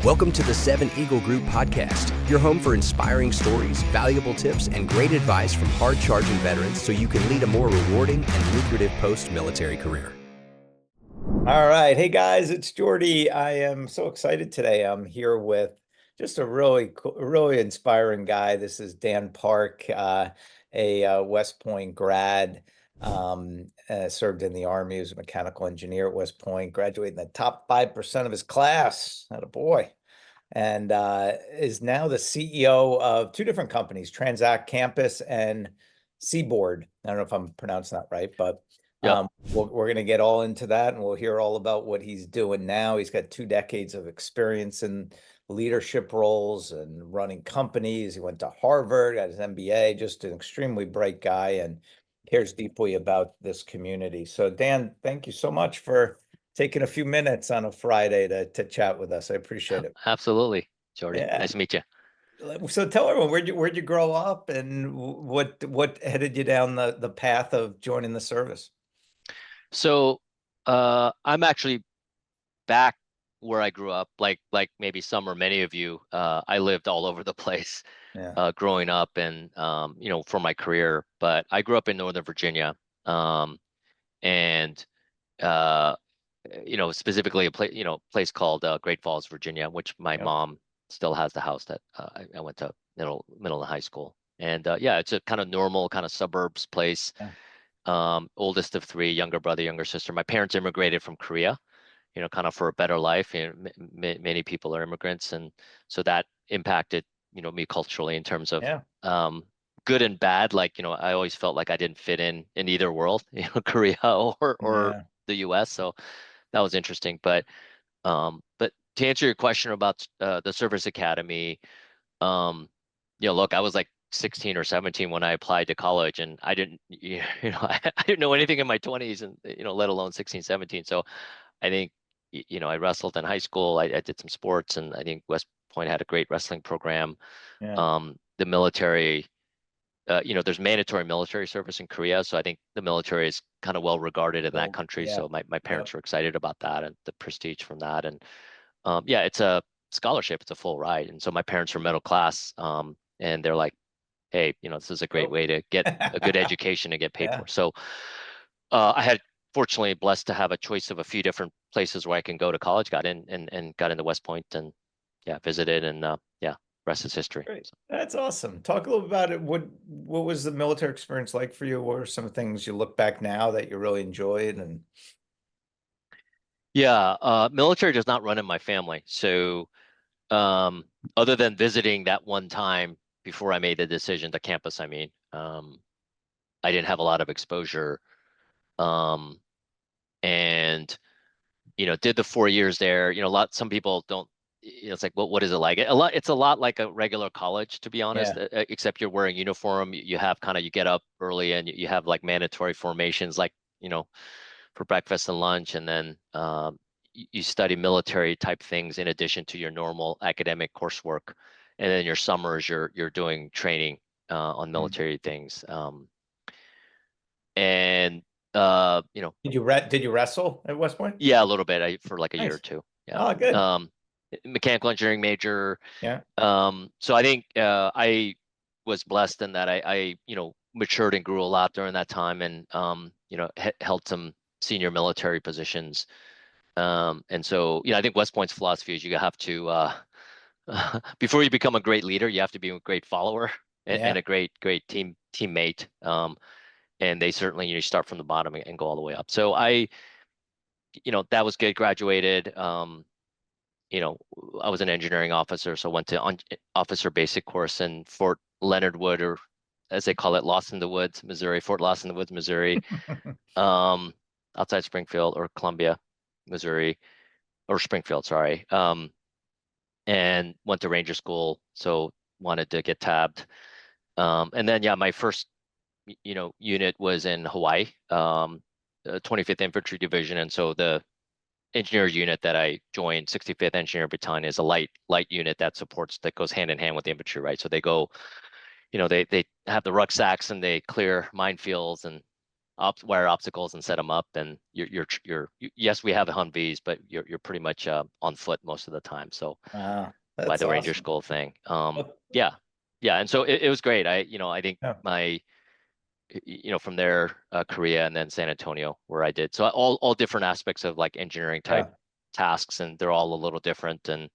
Welcome to the 7 Eagle Group podcast, your home for inspiring stories, valuable tips, and great advice from hard-charging veterans so you can lead a more rewarding and lucrative post-military career. All right. Hey guys, it's Jordy. I am so excited today. I'm here with just a really cool, really inspiring guy. This is Dan Park, a West Point grad, served in the Army as a mechanical engineer at West Point, graduated in the top 5% of his class. Had a boy. And is now the CEO of two different companies, Transact Campus and Seaboard. I don't know if I'm pronouncing that right, but Yep. we're going to get all into that, and we'll hear all about what he's doing now. He's got 2 decades of experience in leadership roles and running companies. He went to Harvard, got his MBA, just an extremely bright guy and cares deeply about this community. So Dan, thank you so much for taking a few minutes on a Friday to chat with us. I appreciate it. Absolutely, Jordy. Yeah. Nice to meet you. So tell everyone, where'd you grow up and what headed you down the path of joining the service? So, I'm actually back where I grew up, like maybe some or many of you. I lived all over the place, Yeah. growing up and for my career. But I grew up in Northern Virginia, and uh, specifically a place called Great Falls, Virginia, which my Yep. mom still has the house that I went to middle and high school. And yeah, it's a kind of normal kind of suburbs place. Yeah. Oldest of 3, younger brother, younger sister. My parents immigrated from Korea, kind of for a better life. Many people are immigrants, and so that impacted, me culturally in terms of Yeah. good and bad. Like, I always felt like I didn't fit in either world, Korea or Yeah. the US. So that was interesting. But to answer your question about the Service Academy, look, I was like 16 or 17 when I applied to college, and I didn't, I didn't know anything in my 20s, and let alone 16, 17. So I think, I wrestled in high school. I did some sports, and I think West Point had a great wrestling program. Yeah. The military, there's mandatory military service in Korea, so I think the military is kind of well regarded in that Well, country. yeah. So my parents Yep. were excited about that and the prestige from that. And yeah, it's a scholarship, it's a full ride. And so my parents are middle class, and they're like, hey, this is a great Oh. way to get a good education and get paid Yeah. for. So I had fortunately blessed to have a choice of a few different places where I can go to college, got in and got into West Point, and yeah, visited, and yeah, rest is history. Great. That's awesome. Talk a little about it. What was the military experience like for you? What are some things you look back now that you really enjoyed? And Yeah, military does not run in my family. So other than visiting that one time before I made the decision to campus, I mean, I didn't have a lot of exposure. Um, and did the 4 years there. Some people don't. It's like, what is it like? It's a lot like a regular college, to be honest. yeah. Except you're wearing uniform. You have you get up early, and you have like mandatory formations, like for breakfast and lunch, and then you study military type things in addition to your normal academic coursework. And then your summers, you're doing training on military things. And Did you wrestle at West Point? yeah, a little bit. For like a year or Nice. two. Yeah. Oh, good. Mechanical engineering major. Yeah. So I think I was blessed in that I matured and grew a lot during that time, and held some senior military positions. And so I think West Point's philosophy is you have to before you become a great leader, you have to be a great follower and, Yeah. and a great teammate. And they certainly start from the bottom and go all the way up. So that was good. Graduated. I was an engineering officer, so went to officer basic course in Fort Leonard Wood, or as they call it, Lost in the Woods, Missouri, Fort Lost in the Woods, Missouri, um, outside Springfield or Columbia, Missouri, or Springfield, sorry. And went to Ranger School, so wanted to get tabbed. And then, yeah, my first, unit was in Hawaii, 25th Infantry Division. And so the engineer unit that I joined, 65th Engineer Battalion, is a light unit that goes hand in hand with the infantry, right? So they go, they have the rucksacks and they clear minefields and wire obstacles and set them up. And yes, we have Humvees, but you're pretty much on foot most of the time. So Wow, by that's the Ranger awesome. School thing. Well, Yeah, yeah, and so it was great. I think yeah, from there, Korea and then San Antonio, where I did so all different aspects of like engineering type yeah. tasks, and they're all a little different. And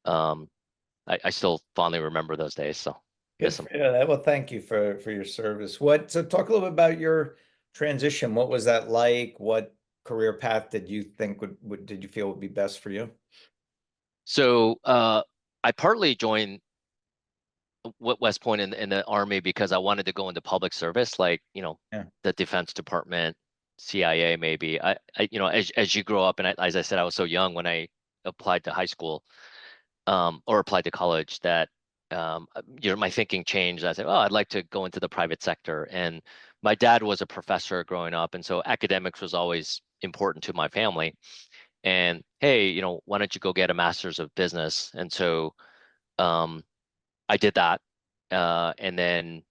um, I still fondly remember those days, so Good miss for them. you. Well, thank you for your service. So talk a little bit about your transition. What was that like? What career path did you think did you feel would be best for you? So I partly joined West Point in the Army because I wanted to go into public service, like Yeah, the Defense Department, CIA, maybe. As you grow up, and as I said, I was so young when I applied to high school, or applied to college, that my thinking changed. I said, oh, I'd like to go into the private sector. And my dad was a professor growing up, and so academics was always important to my family. And hey, why don't you go get a master's of business? And so um, I did that. And then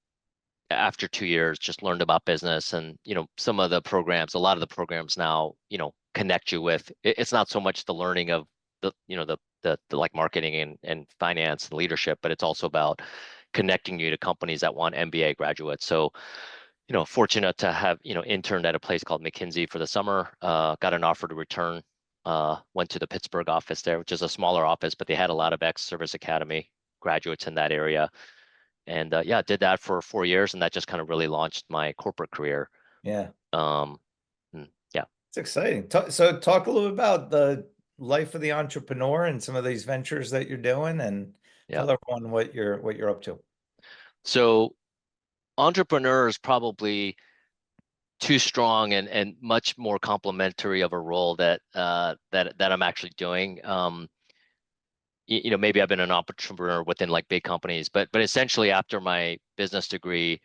after 2 years, just learned about business. And some of the programs, a lot of the programs now, connect you with. It's not so much the learning of the like marketing and finance and leadership, but it's also about connecting you to companies that want MBA graduates. So fortunate to have interned at a place called McKinsey for the summer. Got an offer to return. Went to the Pittsburgh office there, which is a smaller office, but they had a lot of ex-Service Academy graduates in that area. And yeah, did that for 4 years, and that just kind of really launched my corporate career. yeah. Um, yeah, It's exciting. So talk a little bit about the life of the entrepreneur and some of these ventures that you're doing, and yeah. tell everyone what you're up to. So entrepreneur is probably too strong and much more complementary of a role that I'm actually doing. Maybe I've been an entrepreneur within like big companies, but essentially after my business degree,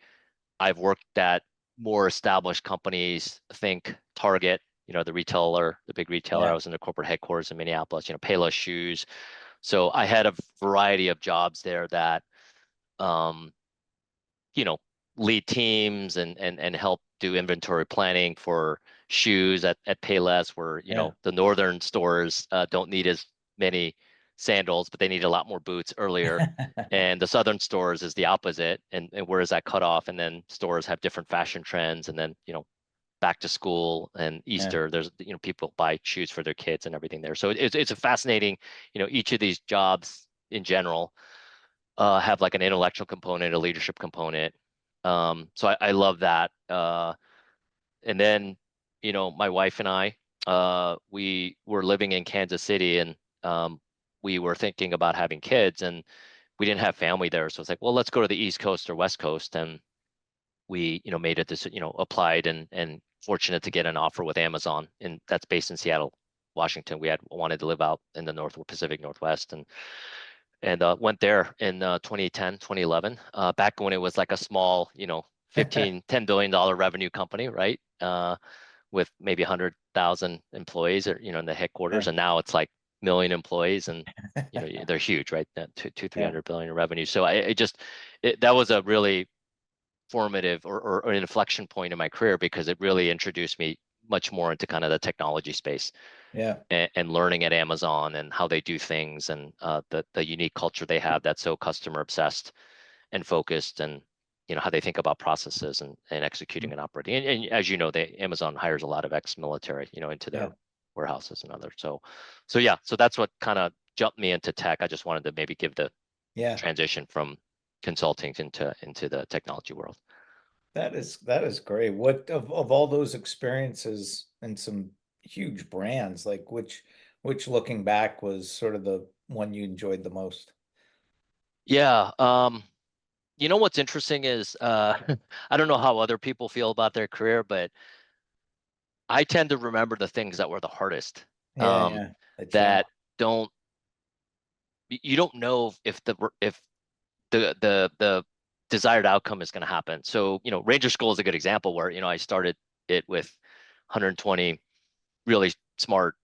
I've worked at more established companies. Think Target, the retailer, the big retailer. I Yeah. was in the corporate headquarters in Minneapolis, Payless Shoes. So I had a variety of jobs there that, um, you know, lead teams and help do inventory planning for shoes at Payless, where, Yeah. the northern stores don't need as many sandals, but they need a lot more boots earlier. And the southern stores is the opposite. And where is that cutoff? And then stores have different fashion trends. And then, back to school and Yeah. Easter, there's, people buy shoes for their kids and everything there. So it's a fascinating, each of these jobs in general have like an intellectual component, a leadership component. So I love that. And then, my wife and I, we were living in Kansas City, and we were thinking about having kids, and we didn't have family there. So it's like, well, let's go to the East Coast or West Coast. And we, made it this, applied and fortunate to get an offer with Amazon, and that's based in Seattle, Washington. We had wanted to live out in the Pacific Northwest, and went there in 2010, 2011, back when it was like a small, 10 billion dollar revenue company, right? With maybe 100,000 employees, or in the headquarters, Yeah. and now it's like million employees, and they're huge, right? That two, three Yeah. hundred billion in revenue. So that was a really formative or an inflection point in my career, because it really introduced me much more into kind of the technology space, Yeah. and learning at Amazon and how they do things, and the unique culture they have that's so customer obsessed and focused, and how they think about processes and executing and operating. And as you know, Amazon hires a lot of ex-military, into Yeah. their warehouses and others. So yeah, so that's what kind of jumped me into tech. I just wanted to maybe give the Yeah. transition from consulting into the technology world. That is great. What of all those experiences and some huge brands, like which looking back was sort of the one you enjoyed the most? Yeah. What's interesting is I don't know how other people feel about their career, but I tend to remember the things that were the hardest. Yeah, Um, yeah. The challenge. that don't you don't know if the desired outcome is going to happen. So, Ranger School is a good example where, I started it with 120 really smart,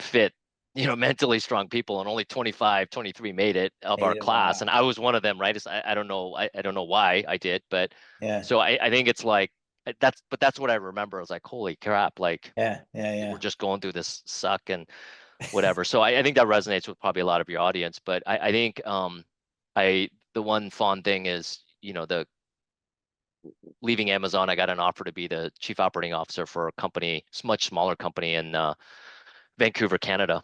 fit, mentally strong people, and only 25, 23 made it of our Made it. class. Wow. And I was one of them, right? I don't know. I don't know why I did, but Yeah. so I think it's like, but that's what I remember. I was like, holy crap, like Yeah, yeah, we're yeah. just going through this suck and whatever. So I think that resonates with probably a lot of your audience. But I think the one fond thing is, the leaving Amazon, I got an offer to be the chief operating officer for a company, much smaller company in Vancouver, Canada,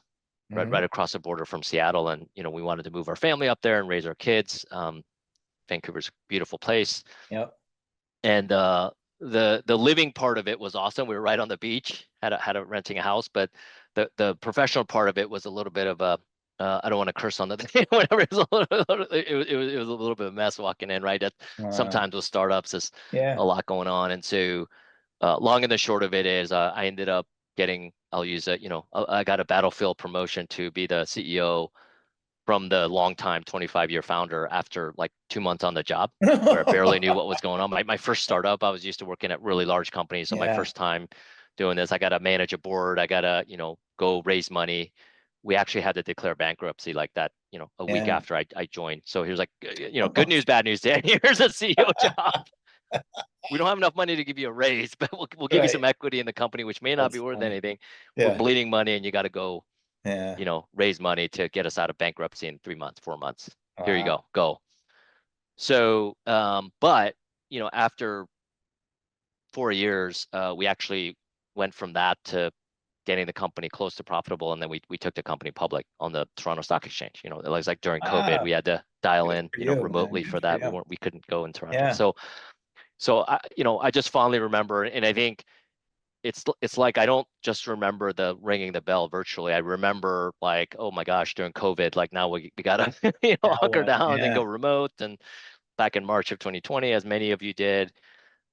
right Hmm. across the border from Seattle. And we wanted to move our family up there and raise our kids. Vancouver's a beautiful place, Yep. and the living part of it was awesome. We were right on the beach, had a renting a house, but the professional part of it was a little bit of a I don't want to curse on the thing, whatever. It was a little bit of a mess walking in, right? That Uh, sometimes with startups, there's yeah. a lot going on, and so long and the short of it is, I ended up getting, I'll use it, I got a battlefield promotion to be the CEO from the longtime 25-year founder after like 2 months on the job, where I barely knew what was going on. My first startup, I was used to working at really large companies. So my Yeah, first time doing this, I got to manage a board. I got to, go raise money. We actually had to declare bankruptcy like that, a week yeah. after I joined. So he was like, good news, bad news, Dan. Here's a CEO job. We don't have enough money to give you a raise, but we'll give you Right. some equity in the company, which may not be That's worth funny. anything. We're Yeah, bleeding money, and you got to go, yeah. raise money to get us out of bankruptcy in 3 months, 4 months. Here you Wow. go. So, but after 4 years, we actually went from that to getting the company close to profitable, and then we took the company public on the Toronto Stock Exchange. It was like during COVID, Wow. we had to dial Good in, for you, man. remotely Good for for that. you. We couldn't go in Toronto. Yeah. So I just fondly remember, and I think it's like I don't just remember the ringing the bell virtually. I remember like, oh my gosh, during COVID, like now we gotta Now hunker what? down and Yeah. go remote. And back in March of 2020, as many of you did,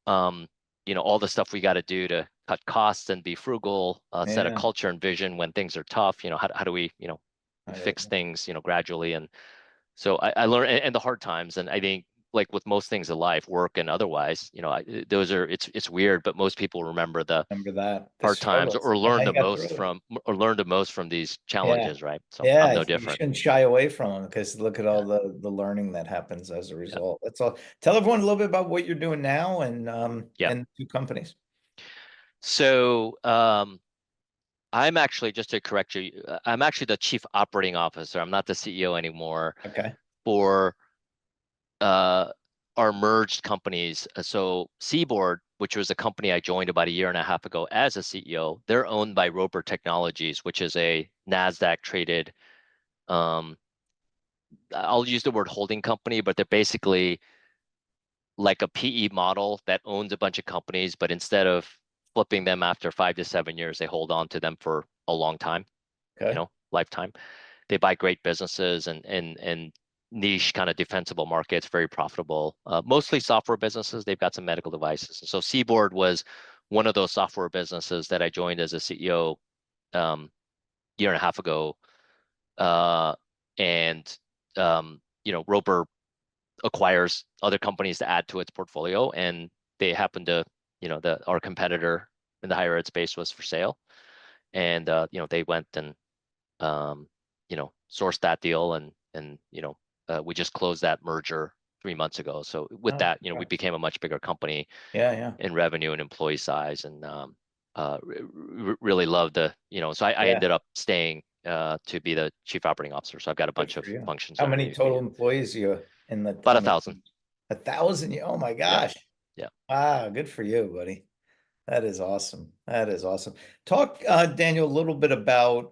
um, all the stuff we got to do to cut costs and be frugal, set a Yeah. culture and vision when things are tough. How do we I, fix things gradually. And so I learned, and the hard times. And I think, like with most things in life, work and otherwise, those are, it's weird, but most people remember the remember that. The hard times, struggles. or Yeah, learn you the got most through it. from, these Yeah. challenges, right? So I'm Yeah, no you different. shouldn't shy away from them because look at Yeah, all the learning that happens as a yeah, result. That's all. Tell everyone a little bit about what you're doing now yeah. and two companies. So I'm actually, just to correct you, I'm actually the chief operating officer. I'm not the CEO anymore Okay. for uh, our merged companies. So Seaboard, which was a company I joined about a year and a half ago as a CEO, they're owned by Roper Technologies, which is a NASDAQ traded, um, I'll use the word holding company, but they're basically like a PE model that owns a bunch of companies, but instead of flipping them after 5 to 7 years, they hold on to them for a long time, Okay. lifetime. They buy great businesses and niche kind of defensible markets, very profitable. Mostly software businesses. They've got some medical devices. So Seaboard was one of those software businesses that I joined as a CEO year and a half ago. Uh, and Roper acquires other companies to add to its portfolio, and they happen to, our competitor in the higher ed space was for sale, and they went and sourced that deal, and we just closed that merger 3 months ago. So with Oh, that, we congrats. became a much bigger company Yeah, yeah. in revenue and employee size, and really love so I Yeah. ended up staying to be the chief operating officer. So I've got a Good bunch of for you. functions How many underneath me. total employees you in the About on a the thousand. team? 1,000? Oh my Yeah. gosh. Yeah. Wow, good for you, buddy. That is awesome. That is awesome. Talk, Daniel, a little bit about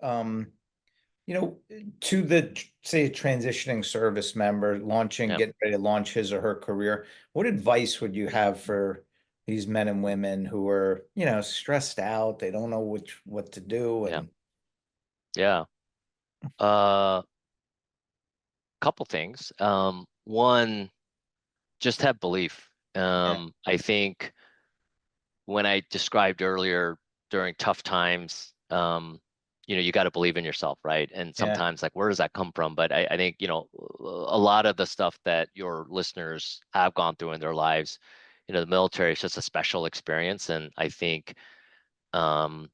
you know, to the say transitioning service member launching, Yeah. getting ready to launch his or her career. What advice would you have for these men and women who are, stressed out, they don't know what to do Yeah. and Yeah. Couple things. One, just have belief. yeah, I think when I described earlier, during tough times, you got to believe in yourself, right? And yeah, sometimes, like, where does that come from? But I think, a lot of the stuff that your listeners have gone through in their lives, the military is just a special experience. And I think, um,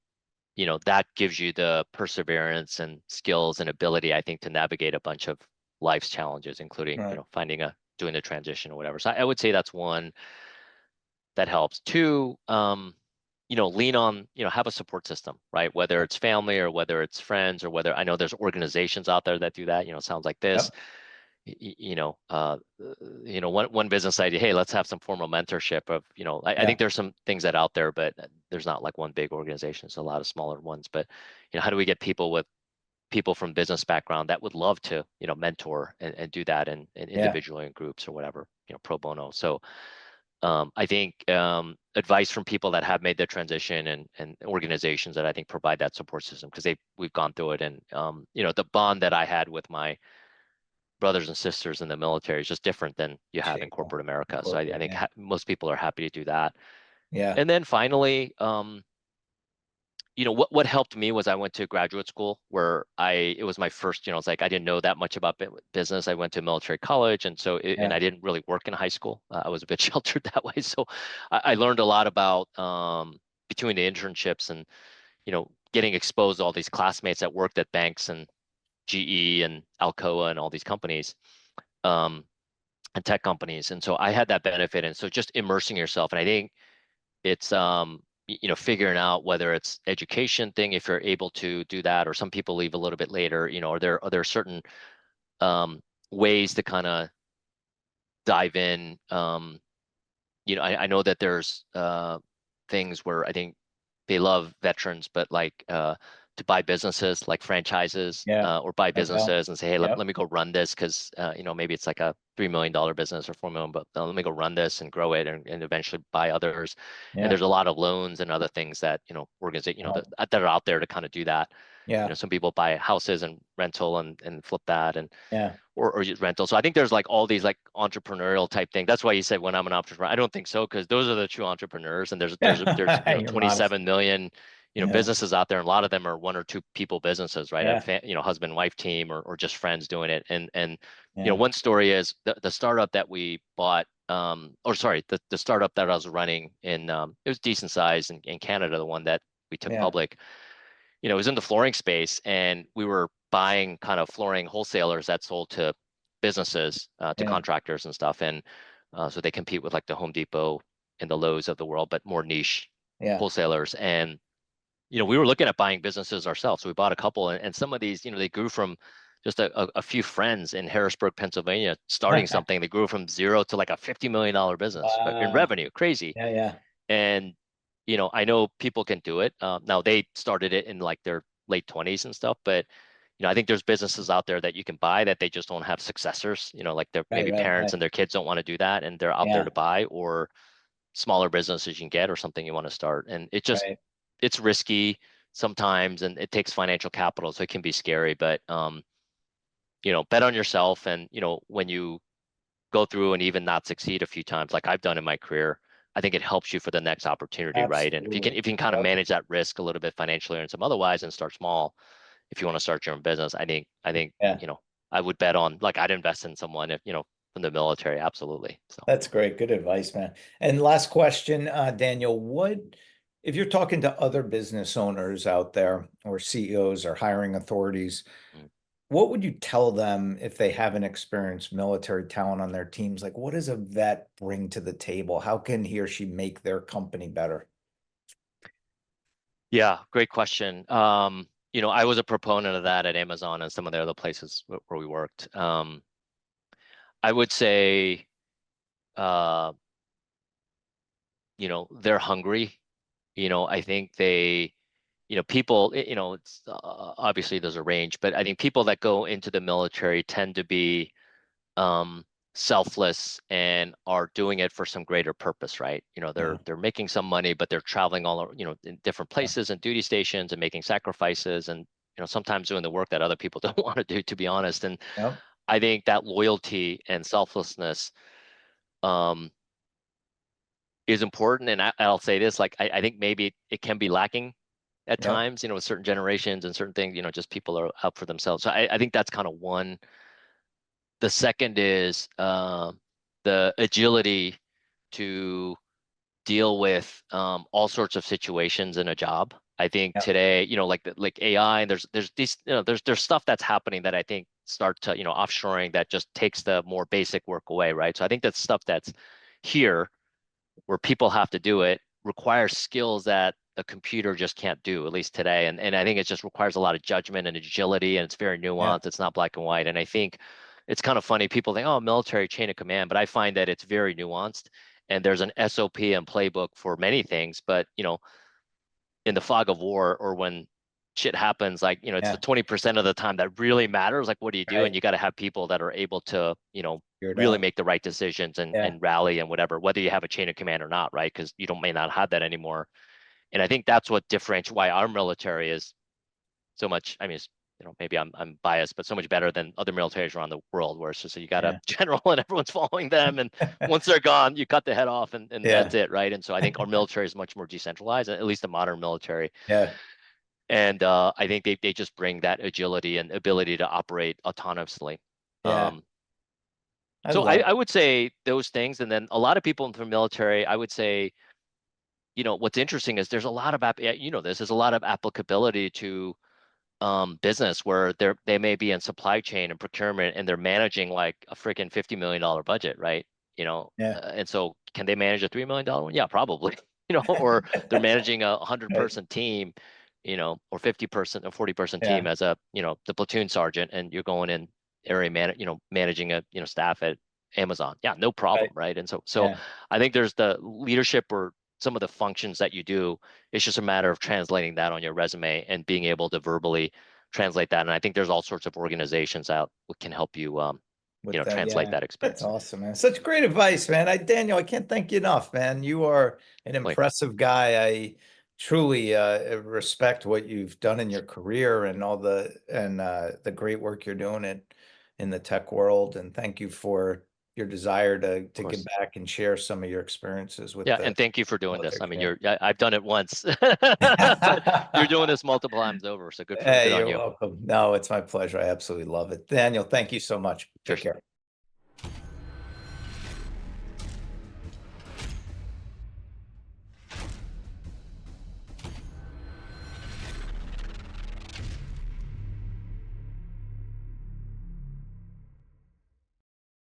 that gives you the perseverance and skills and ability, I think, to navigate a bunch of life's challenges, including, right. doing the transition or whatever. So I would say that's one. that helps. Two, lean on, have a support system, right? Whether it's family or whether it's friends or whether I know there's organizations out there that do that, sounds like this. Yep. One business idea, hey, let's have some formal mentorship of, I think there's some things that out there, but there's not like one big organization. It's a lot of smaller ones. But, how do we get people from business background that would love to, mentor and do that and individually in groups or whatever, pro bono. So I think advice from people that have made the transition and organizations that I think provide that support system because we've gone through it. And, the bond that I had with my brothers and sisters in the military is just different than you have in corporate America. So I think most people are happy to do that. Yeah. And then finally, what helped me was I went to graduate school where it was my first, it's like I didn't know that much about business. I went to military college, and so and I didn't really work in high school. I was a bit sheltered that way, so I learned a lot about between the internships and getting exposed to all these classmates that worked at banks and GE and Alcoa and all these companies. And tech companies, and so I had that benefit, and so just immersing yourself, and I think it's figuring out whether it's education thing if you're able to do that, or some people leave a little bit later, are there certain ways to kind of dive in. I know that there's things where I think they love veterans, but like to buy businesses like franchises or buy businesses and say, hey, let me go run this because maybe it's like a $3 million business or 4 million, but let me go run this and grow it and eventually buy others. And there's a lot of loans and other things that that are out there to kind of do that. Some people buy houses and rental and flip that and or just rental. So I think there's like all these like entrepreneurial type thing. That's why you said when I'm an entrepreneur, I don't think so, because those are the true entrepreneurs. And there's 27 million businesses out there, and a lot of them are one or two people businesses, right? Husband wife team or just friends doing it. And one story is the startup that we bought, the startup that I was running in it was decent size in Canada, the one that we took public. It was in the flooring space, and we were buying kind of flooring wholesalers that sold to businesses, to contractors and stuff. And so they compete with like the Home Depot and the Lowe's of the world, but more niche wholesalers. And, we were looking at buying businesses ourselves. So we bought a couple, and some of these, they grew from just a few friends in Harrisburg, Pennsylvania, starting something. They grew from zero to like a $50 million business in revenue. Crazy. And I know people can do it. Now they started it in like their late 20s and stuff, but I think there's businesses out there that you can buy that they just don't have successors. Like their maybe parents and their kids don't want to do that, and they're out there to buy, or smaller businesses you can get, or something you want to start. And it's risky sometimes, and it takes financial capital, so it can be scary. But bet on yourself, and when you go through and even not succeed a few times, like I've done in my career, I think it helps you for the next opportunity, right? And if you can kind of manage that risk a little bit financially and some otherwise, and start small, if you want to start your own business, I think I would bet on, like, I'd invest in someone if from the military, absolutely. So that's great, good advice, man. And last question, Daniel, if you're talking to other business owners out there, or CEOs or hiring authorities, what would you tell them if they haven't experienced military talent on their teams? Like, what does a vet bring to the table? How can he or she make their company better? Yeah, great question. I was a proponent of that at Amazon and some of the other places where we worked. I would say, they're hungry. I think people, it's obviously there's a range, but I think people that go into the military tend to be selfless and are doing it for some greater purpose, right? They're making some money, but they're traveling all, in different places and duty stations and making sacrifices, and sometimes doing the work that other people don't want to do, to be honest. And I think that loyalty and selflessness is important. And I'll say this, like I think maybe it can be lacking at times, with certain generations and certain things, just people are out for themselves. So I think that's kind of one. The second is the agility to deal with all sorts of situations in a job. I think today, like AI, and there's these, there's stuff that's happening that I think start to, offshoring, that just takes the more basic work away, right? So I think that's stuff that's here, where people have to do it requires skills that a computer just can't do, at least today. And I think it just requires a lot of judgment and agility, and it's very Yeah. nuanced. It's not black and white. And I think it's kind of funny. People think, oh, military chain of command, but I find that it's very nuanced. And there's an SOP and playbook for many things, but in the fog of war, or when shit happens, like, it's Yeah. the 20% of the time that really matters. Like, what do you do? Right. And you got to have people that are able to, Figure it really out. make the right decisions and, Yeah. and rally and whatever, whether you have a chain of command or not, right? Because may not have that anymore. And I think that's what differentiates why our military is so much. I mean, maybe I'm biased, but so much better than other militaries around the world, where it's just you got a general and everyone's following them, and once they're gone, you cut the head off, and Yeah. that's it, right? And so I think our military is much more decentralized, at least the modern military. Yeah. And I think they just bring that agility and ability to operate autonomously. Yeah. So I would say those things. And then a lot of people in the military, I would say, what's interesting is there's a lot of there's a lot of applicability to business, where they may be in supply chain and procurement, and they're managing like a freaking $50 million budget, right? Yeah. And so can they manage a $3 million one? Yeah, probably. Or they're managing a 100-person team, or 50-person or 40-person team Yeah. as the platoon sergeant, and you're going in area managing a staff at Amazon. Yeah, no problem, right? And so Yeah. I think there's the leadership, or some of the functions that you do. It's just a matter of translating that on your resume and being able to verbally translate that. And I think there's all sorts of organizations out that can help you, With that, translate that that's experience. awesome, man. Such great advice, man. Daniel, I can't thank you enough, man. You are an impressive guy. I truly respect what you've done in your career, and all the great work you're doing in the tech world. And thank you for your desire to give back and share some of your experiences with Yeah, the and thank you for doing this. I mean, military. I've done it once, but you're doing this multiple times over. So good Hey, on you're you. welcome. No, it's my pleasure. I absolutely love it. Daniel, thank you so much. Take Cheers. care.